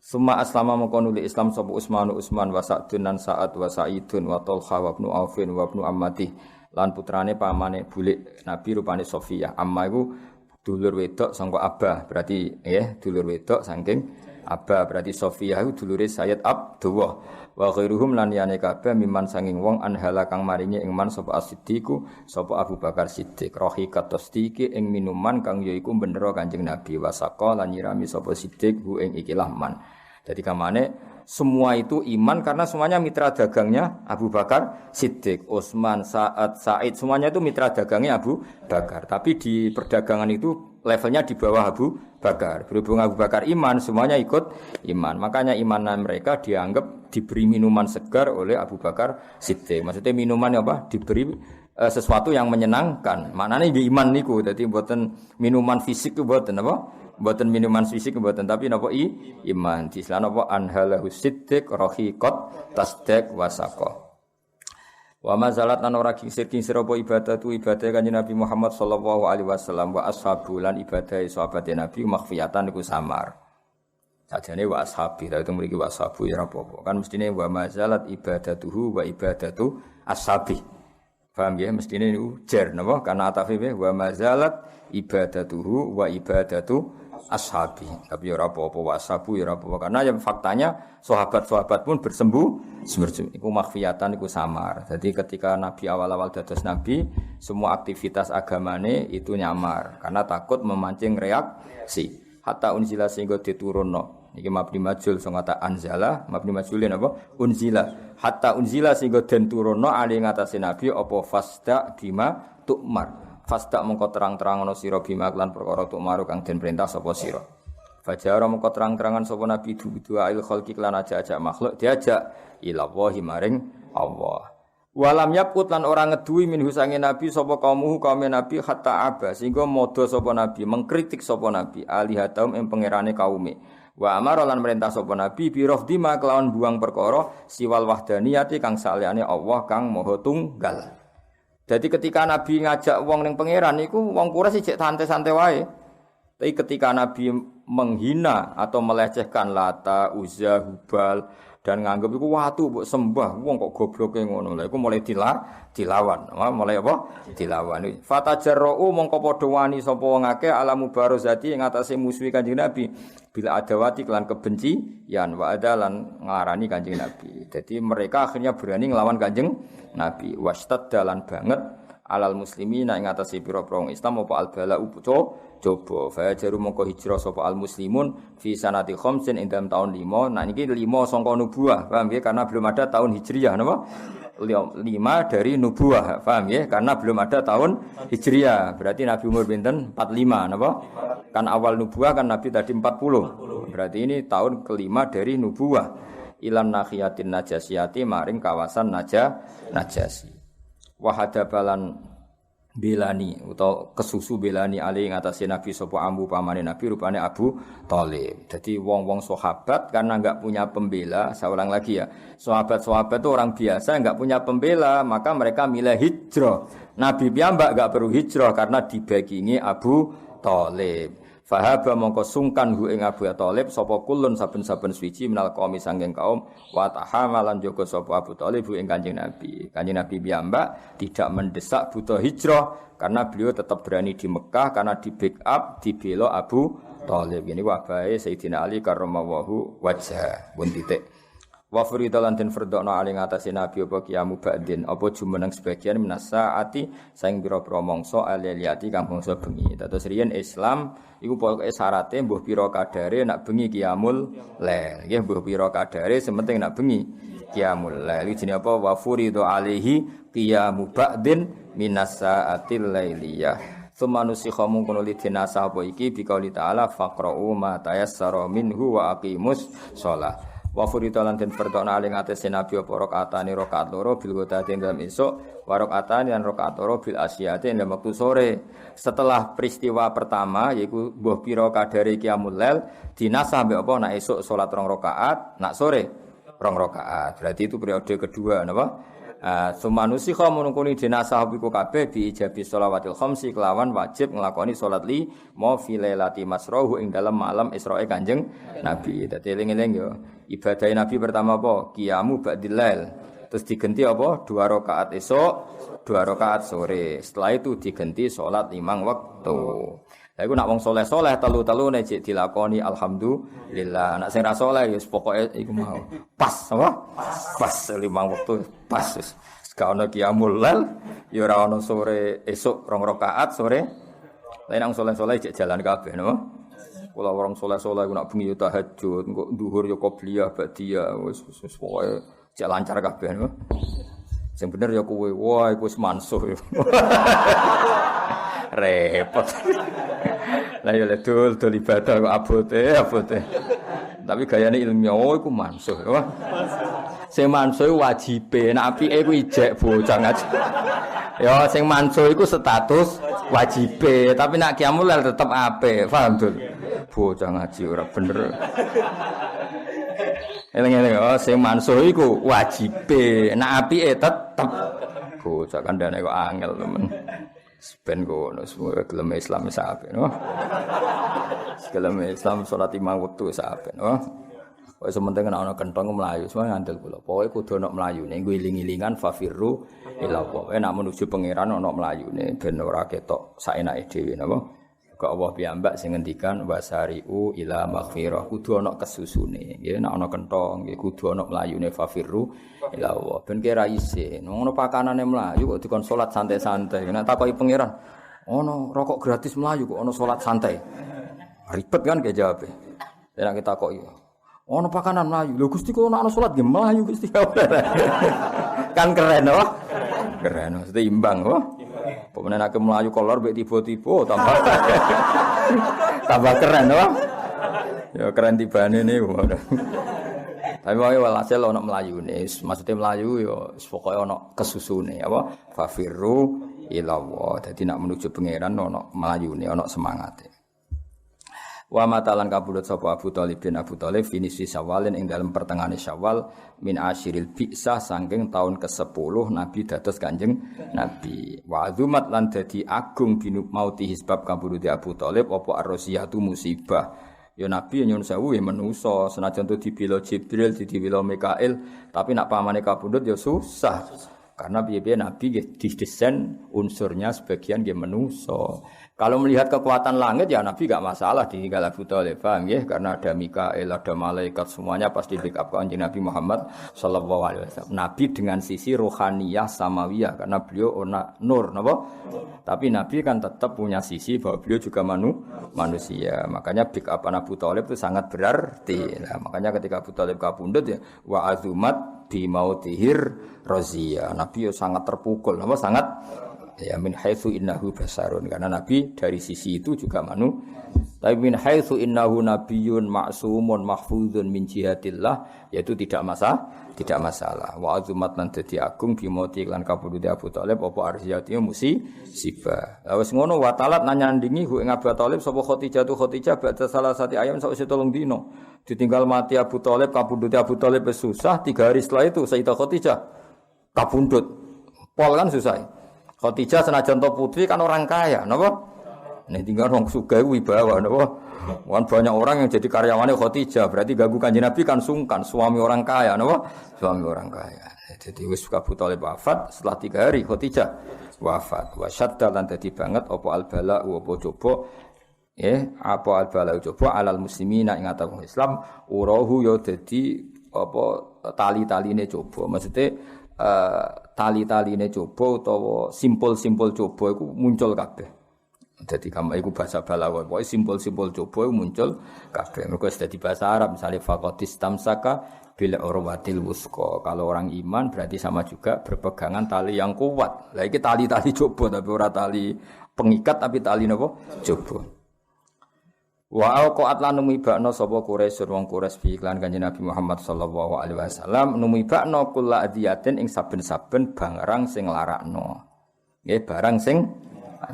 Summa aslama mongko nuli Islam sapa Utsman wa Sa'dun lan Sa'ad wa Sa'idun wa Talha wa ibnu Aufin wa ibnu Ammati lan putrane pamane bulik Nabi rupane Sofiyah. Amma iku dulur wedok sangka Abah, berarti dulur wedok saking Abah, berarti Sofiyah iku dulure Sayyid Abdullah. Wa ghairuhum lan yane kabeh miman sanging wong anhala kang maringi ing man sapa As-Siddiqu sapa Abu Bakar Siddiq rahiqat tasdiqi ing minuman kang yaiku bendera Kanjeng Nabi wasaqa lan nyirami sapa Siddiq hu ing ikilah man. Jadi kamane semua itu iman karena semuanya mitra dagangnya Abu Bakar Siddiq, Utsman, Sa'ad, Sa'id, semuanya itu mitra dagangnya Abu Bakar. Tapi di perdagangan itu levelnya di bawah Abu Bakar. Berhubung Abu Bakar iman, semuanya ikut iman. Makanya imanan mereka dianggap diberi minuman segar oleh Abu Bakar Siddiq. Maksudnya minuman apa? Diberi sesuatu yang menyenangkan. Maknanya di iman niku. Jadi mboten minuman fisik itu mboten apa? Mboten minuman fisik mboten, tapi napa iman. Di Islam napa anhalahu siddiq rahiqat tasdiq wasaqa. Wa mazalat lan ora kingsir-kingsir apa ibadah Kanjeng Nabi Muhammad sallallahu alaihi wasallam wa ashabu lan ibadah sahabat Nabi makhfiyatan niku samar. Sajane wa ashabi itu mriki wa ashabu ya apa-apa. Kan mestine wa mazalat ibadatuhu wa ibadatu ashabi. Paham ya mestine niku jar napa karena atafe wa mazalat ibadatuhu wa ibadatu ashabi. Tapi ora apa-apa wasabu ya ora apa-apa karena yang faktanya sahabat-sahabat pun bersembuh iku makhfiyatan iku samar. Jadi ketika Nabi awal-awal dados Nabi, semua aktivitas agamane itu nyamar karena takut memancing reaksi. Hatta unzila sehingga diturunno. Iki mabni majul sing kata anzala, mabni majulin apa? Unzila. Hatta unzila sehingga den turunno ali ngatasé Nabi apa fasda bima tu'mar. Fasda mengko terang-terangan sira bima lan perkara tu'maru kang den perintah sapa sira. Fajara mengko terang-terangan sapa Nabi dua il khalqi lan ajak-ajak makhluk diajak ila wahi maring Allah. Walam yaput lan ora ngeduwi minhu sange Nabi sapa kaumuhu kaum Nabi hatta aba sehingga modho sapa Nabi mengkritik sapa Nabi alihatum ing pangerane kaume. Wa amara lan merintah sapa Nabi bi rafdima kelawan buang perkara siwal wahdaniyati kang saliyane Allah kang maha tunggal. Jadi ketika Nabi ngajak wong ning pangeran niku wong Quraisy cek santai-santai wae. Tapi ketika Nabi menghina atau melecehkan Lata, Uzza, Hubal dan nganggep iku watu mbok sembah, wong kok gobloke ngono. Lha iku mulai dilawan. Mulai apa? Dilawan. Fatajarra'u mongko padha wani sapa wong akeh alamu barazati ing atase musuhi Kanjeng Nabi. Bila adawati kelan kebencian wa adalan ngarani Kanjeng Nabi. Jadi mereka akhirnya berani ngelawan Kanjeng Nabi. Wastaddalan banget alal muslimina ing atase pira-pira Islam apa albala coba fajaru mongko hijrah sapa al muslimun fi sanati khamsin ing dalam tahun 5. Nah niki 5 sangka nubuwah, paham nggih? Karena belum ada tahun hijriyah napa? 5 dari nubuwah, paham nggih? Karena belum ada tahun hijriyah. Berarti Nabi umur pinten? 45 napa? Kan awal nubuwah kan Nabi tadi 40. Berarti ini tahun kelima dari nubuwah. Ilan nahiyatin najasiyati maring kawasan najasi. Wahadabalan belani atau kesusu belani ali ngatasi Nabi sapa ambu pamane Nabi rupane Abu Thalib. Jadi wong-wong sahabat karena enggak punya pembela, saya ulang lagi ya. Sahabat-sahabat itu orang biasa enggak punya pembela, maka mereka milih hijrah. Nabi piyambak enggak perlu hijrah karena dibagingi Abu Thalib. Fahaba mongko sungkan hu ing Abu Thalib sapa kulun saben-saben suci minal qaumi sanging kaum wa tahamalan jaga sapa Abu Thalib hu ing Kanjeng Nabi. Kanjeng Nabi piyambak tidak mendesak butuh hijrah karena beliau tetap berani di Mekah karena di backup dibela Abu Thalib. Ini wabahe Sayyidina Ali karramallahu wajha pun titik. Wa furidalan den fardana ali ngatasi Nabi apa kiamu ba'din apa jumeneng sebagian minasaati saing pira-pira mangsa aliyati kang bangsa bengi. Terus riyen Islam iku pokoke syaraté mbuh pira kadare nak bengi qiyamul lail. Nggih mbuh pira kadare sementing nak bengi qiyamul lail. Jenenge apa? Wa furida alaihi qiyamu ba'din minasaatil lailiyah. Semanusi khamun kono lidinasa apa iki biqauli ta'ala faqra'u ma tayassara minhu wa aqimus shalah. Wa furida lan den fardana ing atase Nabi apa rakaatane rakaat loro bil ghadati dalam esuk wa rakaatane lan rakaat loro bil asyiyati dalam waktu sore. Setelah peristiwa pertama yaiku mbuh pira kadare qiyamul lail dinasah mbek apa nak esuk salat 2 rakaat, nak sore 2 rakaat. Berarti itu periode kedua napa? Sumanusi kha munukuni dinasah biku kabeh bi ijabi sholawatil khamsi kelawan wajib nglakoni salat li ma fi lailati masrahu ing dalam malam Israe Kanjeng Nabi. Dadi eling-eling yo ibadah Nabi pertama apa? Qiyamu ba'dil lail. Terus diganti apa? 2 rakaat esuk, 2 rakaat sore. Setelah itu diganti salat 5 waktu. Lah iku nak wong saleh-saleh telu-telu nek cek dilakoni alhamdulillah. Nak sing ra saleh ya pokoke iku mau. Pas apa? Pas 5 waktu pas. Gak ono qiyamul lail, ya ora ono sore esuk 2 rakaat sore. Lah nang saleh-saleh cek jalan kabeh napa? Kula wong saleh-saleh iku nak bengi yo tahajud, engko dhuhur yo qobliyah ba'diyah wis pokoke cek lancar kabeh napa? Sing bener ya kowe, wah iku wis mansuh. Repot. Lah ya dul ibadah kok abote. Tapi gayane ilmiah iku mansuh, wah. Sing mansuh wajibe, nek apike iku ijek bocah ngaji. Ya sing mansuh iku status wajibe, tapi nek qiyamul lail tetep apik, paham dul? Bocah ngaji ora bener. Eling-eling sing mansuh iku wajibe, nek apike tetep bocah kandhane kok angel temen. Ben kono semua gelem Islam sape no. Gelem Islam salat 5 wektu sape no. Wis sementing ana kenthong mlayu, semua ngandel kula. Pokoke kudu ana mlayune, nggo iling-ilingan fafirru ila Allah. Nek menuju pangeran ana mlayune ben ora ketok saenake dhewe napa. Kok Allah piyambak sing ngendikan wasari'u ila maghfirah, kudu ana kesusune. Nggih nek ana kenthong nggih kudu ana mlayune fafirru ila Allah. Ben kira isih ngono pakanane mlayu kok dikon salat santai-santai. Nek takoki pangeran, ana rokok gratis mlayu kok ana salat santai. Ribet kan ge jawabe. Nek kita takoki, ana pakanan mlayu. Lho Gusti kok ana salat nggih mlayu Gusti. Kan keren loh. Keren, mesti imbang loh. Pemene nek mlayu kolor mek tiba-tiba tambah keren loh. Ya keren tibane niku. Tapi wae walhasil ana mlayune, maksude mlayu ya pokoke ana kesusune apa fafirru ila Allah. Dadi nak menuju pangeran ana mlayune, ana semangate. Wa matalan kabudut sapa Abu Thalib bin Abu Thalib finisi Syawalin ing dalam pertengahan Syawal min asyiril bi'sah saking tahun ke-10 Nabi dados Kanjeng Nabi. Wa azumat lan dadi agung binu mauti sebab kabudut Abu Thalib apa ar-rasiyatu musibah. Ya Nabi nyuwun sewu ya manusa senajan to dibela Jibril dibela Mikail tapi nak pamane kabudut ya susah. Karena piye-piye Nabi didesain unsurnya sebagian nggih manusa. Kalau melihat kekuatan langit ya Nabi enggak masalah ditinggal Abu Thalib, paham nggih? Karena ada Mikail, ada malaikat semuanya pasti backup Kanjeng Nabi Muhammad sallallahu alaihi wasallam. Nabi dengan sisi rohaniyah samawiyah karena beliau nur, napa? Tapi Nabi kan tetap punya sisi bahwa beliau juga manusia. Makanya backup Abu Thalib itu sangat berarti. Nah, makanya ketika Abu Thalib kabundut ya wa azumat bi mautihir razia. Nabi sangat terpukul, napa? Sangat ya min haitsu innahu basarun karena Nabi dari sisi itu juga tapi min haitsu innahu nabiyyun ma'sumun mahfuzun min jihatillah yaitu tidak masalah wa azumat lan dadi agung bimoti lan kabudute Abu Thalib apa arziyati musibah la wis ngono wa talat nanyandingi hu ing Abu Thalib sapa Khadijah ba'da salasati ayam sawise 3 dina ditinggal mati Abu Thalib kabudute Abu Thalib susah 3 hari setelah itu Sayyidah Khadijah kabundut pol kan susah. Khadijah senajan to putri kan orang kaya, napa? Nek tinggal wong sugih wibawa, napa? Wan banyak orang yang jadi karyawannya Khadijah, berarti ganggu Kanjeng Nabi kan sungkan, suami orang kaya, napa? Suami orang kaya. Jadi wis Abu Thalib wafat setelah 3 hari Khadijah wafat. Wa syadda lan dadi banget apa albala apa coba apa albala coba alal muslimina ing atau Islam urahu ya dadi apa tali-taline coba. Maksudnya tali-taline coba utawa simpul-simpul coba iku muncul kabeh. Dadi kama iku bahasa balaghah. Pokoke simpul-simpul coba iku muncul kabeh. Mergo wis dadi bahasa Arab misale faqatis tamsaka bil urwatil wusqa. Kalau orang iman berarti sama juga berpegangan tali yang kuat. Lah iki tali-tali coba tapi ora tali pengikat tapi tali napa? Coba. Wa aqat lan numibakno sapa Quraisy wong Quraisy fi iklan Kanjeng Nabi Muhammad sallallahu alaihi wasallam numibakno kula adiyatin ing saben-saben barang sing larakno. Nggih barang sing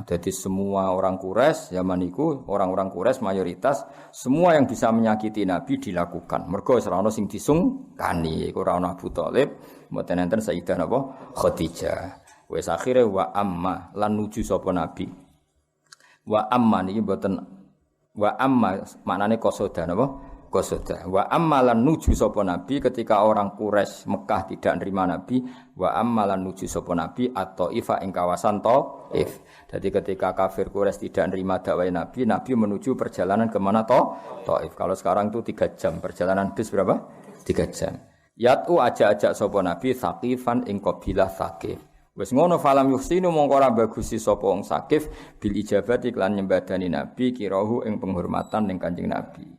Jadi semua orang Quraisy zaman itu, orang-orang Quraisy mayoritas semua yang bisa menyakiti Nabi dilakukan. Mergo ora ono sing disungkani, iku ora ono Abu Thalib, mboten enten Sayyidah napa Khadijah. Wis akhire wa amma lan nuju sapa Nabi. Wa amma niki mboten wa amma maknane qasada napa? Qasada. Wa amma lan nuju sapa Nabi ketika orang Quraisy Mekah tidak nerima Nabi, wa amma lan nuju sapa Nabi at-Thaifah ing kawasan Thaif. Jadi ketika kafir Quraisy tidak nerima dakwah Nabi, Nabi menuju perjalanan ke mana Thaif. Kalau sekarang itu 3 jam, perjalanan bis berapa? 3 jam. Yatu ajak-ajak sapa Nabi Tsaqifan ing kabilah Tsaqif. Wis ngono falam yuhsinu mongko ora bagusi sapa wong Tsaqif bil ijabati lan nyembadani Nabi kirahu ing penghormatan ning Kanjeng Nabi.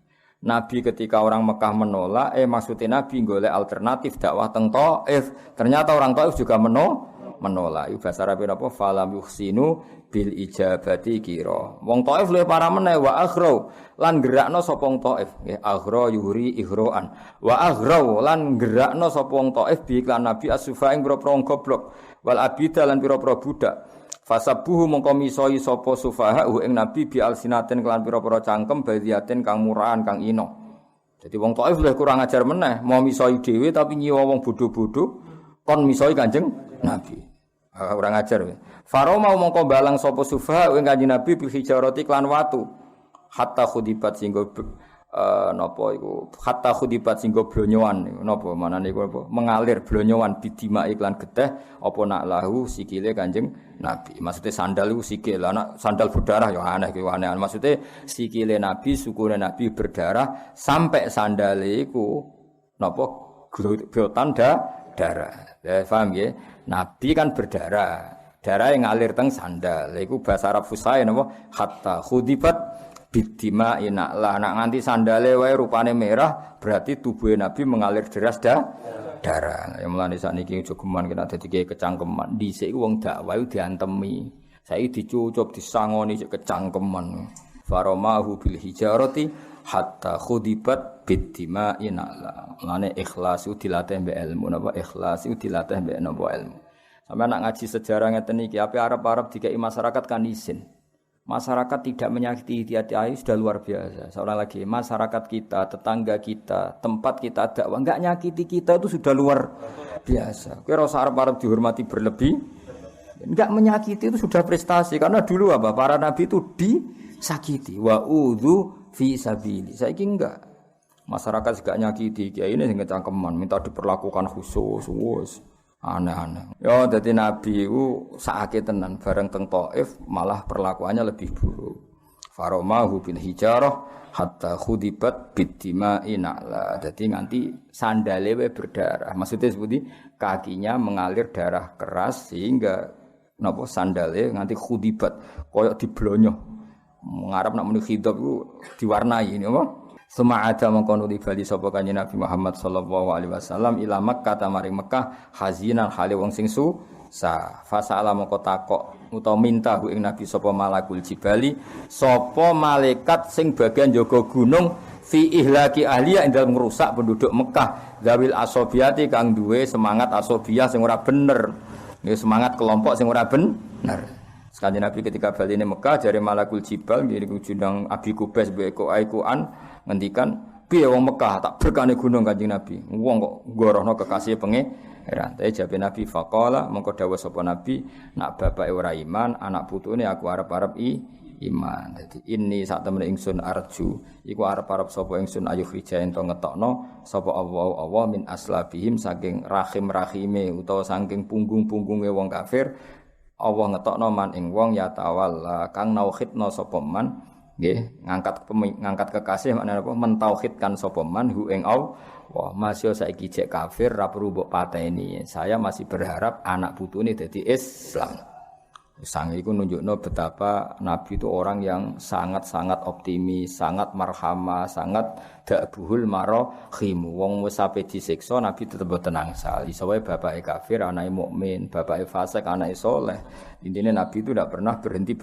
Nabi ketika orang Mekah menolak, maksudnya Nabi golek alternatif dakwah teng Thaif. Ternyata orang Thaif juga menolak. Iku bahasa Arab napa? Falam yuhsinu bil ijabati kira. Wong Thaif luwih parah meneh wa aghrau lan gerakno sapa wong Thaif. Nggih, aghra yuhri ighroan. Wa aghrau lan gerakno sapa wong Thaif bi iklan Nabi as-sufa ing pira-pira goblok. Wal abida lan pira-pira budak. Fasabuhu mongko misoi sapa sufaha ing Nabi bi alsinatin kelan pira-pira cangkem badiatin kang murahan kang ino. Jadi wong Thaif luwih kurang ajar meneh, mau misoi dhewe tapi nyiwa wong bodho-bodho kon misoi Kanjeng Nabi. Kurang ajar. Faroma mongko balang sapa sufaha ing Kanjeng Nabi bi hijarati kelan watu. Hatta khudibat singgo napa iku hatta khudibat singgo blonyoan napa manane iku apa mengalir blonyoan bidima iklan geteh apa nak lahu sikile Kanjeng Nabi. Maksudnya sandal iku sikil, anak sandal berdarah ya aneh ki aneh. Maksudnya sikile Nabi, sukune Nabi berdarah sampai sandale iku napa glotan darah. Ya paham ya? Nabi kan berdarah. Darah yang ngalir teng sandal. Iku bahasa Arab fusai napa hatta khudibat bidima inaklah nak nganti sandale wae rupane merah berarti tubuh Nabi mengalir deras darah. Yang mulane sakniki jogeman kena dadi kecangkeman. Dhisik wong dakwah diantemi. Saiki dicucup disangoni sik kecangkeman. Faromahu bil hijarati hatta khudibat bidima inaklah. Mulane ikhlas dilatih mbek ilmu napa ikhlas dilatih mbek napa ilmu. Sampai nak ngaji sejarah ngeten iki ape arep-arep dikai masyarakat kan izin. Masyarakat tidak menyakiti hati-hati sudah luar biasa. Seorang lagi masyarakat kita, tetangga kita, tempat kita dakwah enggak nyakiti kita itu sudah luar biasa. Kowe ora arep dihormati berlebih, enggak menyakiti itu sudah prestasi karena dulu apa? Para nabi itu disakiti. Wa udzu fi sabili. Saiki enggak. Masyarakat enggak nyakiti, kiai ini sing kecangkeman, minta diperlakukan khusus, wis. Aneh-aneh. Ya dadi nabi iku sakake tenan bareng teng Thaif malah perlakuannya lebih buruk. Faromahu bil hijarah hatta khudibat biddima'i na'la. Dadi nganti sandale we berdarah. Maksudnya seperti kakinya mengalir darah keras sehingga napa sandale nganti khudibat koyo diblonyo. Ngarep nak muni khidab iku diwarnai ini apa? Suma'ada mengkono dibali sapa kanjeng Nabi Muhammad sallallahu alaihi wasallam ila Makkah maring Mekah hazinan hale wong sing susah. Fasala mengko takok utawa minta ing Nabi sapa malakul jibali sapa malaikat sing bagian jaga gunung fi ihlaki ahliya ing dalem ngrusak penduduk Mekah zawil asobiyati kang duwe semangat asobiyah sing ora bener. Nggih semangat kelompok sing ora bener. Sekali Nabi ketika bali ning Mekah jare malakul jibal nggih jundang Abi Kubais mbek Aiqan ngendikan piye wong Mekah tak berkane gunung Kanjeng Nabi. Wong kok ngorohno kekasih pangeran. Tapi jawab Nabi faqala mengko dawuh sapa Nabi nak bapake ora iman, anak putune aku arep-arep iman. Dadi inni sak temene ingsun arju iku arep-arep sapa ingsun ayuh rijaen to ngetokno sapa Allah min aslabihim saking rahim-rahime utawa saking punggung-punggunge wong kafir. Allah ngetokno man ing wong ya tawalla kang nauhidna sapa man nggih ngangkat kekasih maknane apa mentauhidkan sapa man hu ing Allah. Wah, masih saiki cek kafir ra perlu mbok pateni. Saya masih berharap anak putune dadi Islam. Sang iku nunjukno betapa Nabi itu orang yang sangat-sangat optimis, sangat marhamah, sangat dakbuhul marahim. Wong wis sampe disiksa Nabi tetep tenang sal. Iso wae bapake kafir, anake mukmin, bapake fasik, anake saleh. Intine Nabi itu tidak pernah berhenti